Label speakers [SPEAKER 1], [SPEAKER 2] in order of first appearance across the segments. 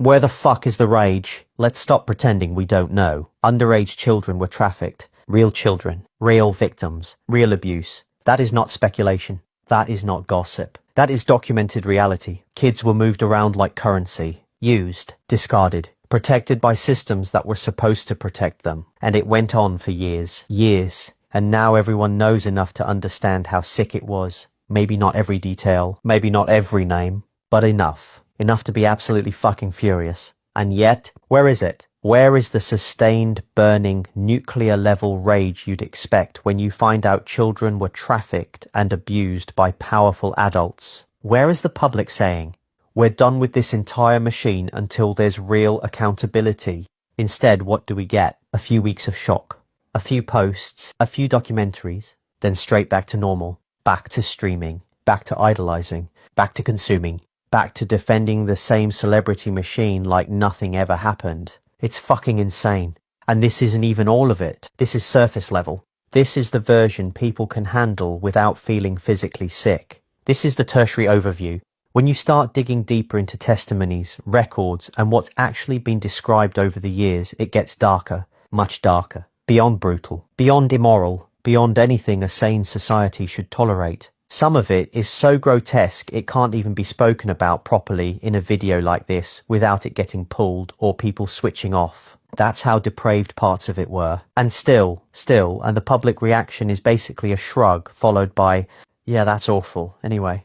[SPEAKER 1] Where the fuck is the rage? Let's stop pretending we don't know. Underage children were trafficked. Real children. Real victims. Real abuse. That is not speculation. That is not gossip. That is documented reality. Kids were moved around like currency. Used. Discarded. Protected by systems that were supposed to protect them. And it went on for years. Years. And now everyone knows enough to understand how sick it was. Maybe not every detail. Maybe not every name. But enough. Enough to be absolutely fucking furious. And yet, where is it? Where is the sustained, burning, nuclear-level rage you'd expect when you find out children were trafficked and abused by powerful adults? Where is the public saying, we're done with this entire machine until there's real accountability? Instead, what do we get? A few weeks of shock. A few posts, a few documentaries, then straight back to normal. Back to streaming. Back to idolizing. Back to consuming. Back to defending the same celebrity machine like nothing ever happened. It's fucking insane. And this isn't even all of it. This is surface level. This is the version people can handle without feeling physically sick. This is the tertiary overview. When you start digging deeper into testimonies, records, and what's actually been described over the years, it gets darker, much darker, beyond brutal, beyond immoral, beyond anything a sane society should tolerate. Some of it is so grotesque it can't even be spoken about properly in a video like this without it getting pulled or people switching off. That's how depraved parts of it were. And still, and the public reaction is basically a shrug followed by, yeah, that's awful. Anyway.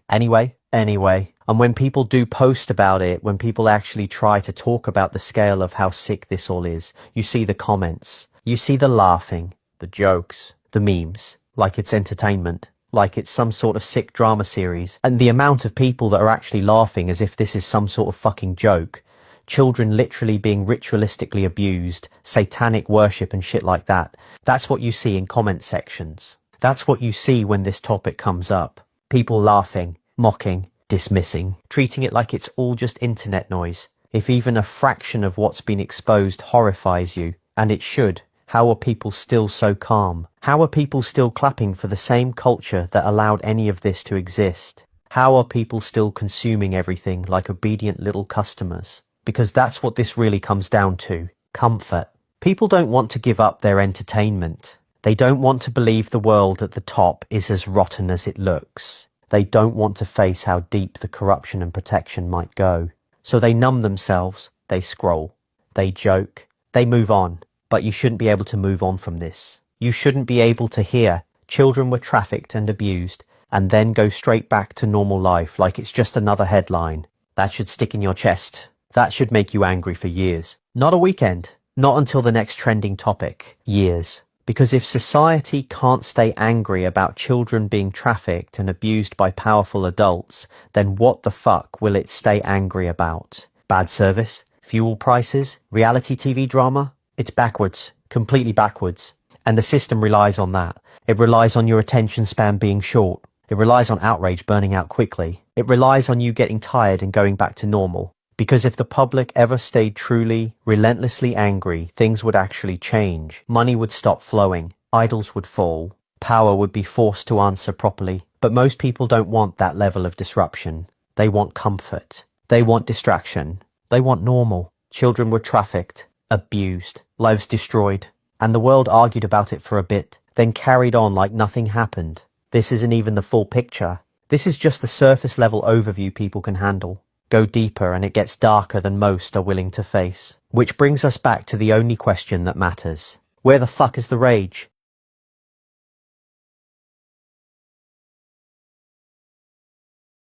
[SPEAKER 1] And when people do post about it, when people actually try to talk about the scale of how sick this all is, you see the comments. You see the laughing, the jokes, the memes, like it's entertainment. Like it's some sort of sick drama series, and the amount of people that are actually laughing as if this is some sort of fucking joke. Children literally being ritualistically abused, satanic worship and shit like that. That's what you see in comment sections. That's what you see when this topic comes up. People laughing, mocking, dismissing, treating it like it's all just internet noise. If even a fraction of what's been exposed horrifies you, and it should, how are people still so calm? How are people still clapping for the same culture that allowed any of this to exist? How are people still consuming everything like obedient little customers? Because that's what this really comes down to. Comfort. People don't want to give up their entertainment. They don't want to believe the world at the top is as rotten as it looks. They don't want to face how deep the corruption and protection might go. So they numb themselves, they scroll, they joke, they move on. But you shouldn't be able to move on from this. You shouldn't be able to hear children were trafficked and abused and then go straight back to normal life like it's just another headline. That should stick in your chest. That should make you angry for years. Not a weekend. Not until the next trending topic. Years. Because if society can't stay angry about children being trafficked and abused by powerful adults, then what the fuck will it stay angry about? Bad service? Fuel prices? Reality TV drama? It's backwards, completely backwards. And the system relies on that. It relies on your attention span being short. It relies on outrage burning out quickly. It relies on you getting tired and going back to normal. Because if the public ever stayed truly, relentlessly angry, things would actually change. Money would stop flowing. Idols would fall. Power would be forced to answer properly. But most people don't want that level of disruption. They want comfort. They want distraction. They want normal. Children were trafficked. Abused, lives destroyed, and the world argued about it for a bit, then carried on like nothing happened. This isn't even the full picture. This is just the surface level overview people can handle. Go deeper and it gets darker than most are willing to face. Which brings us back to the only question that matters. Where the fuck is the rage?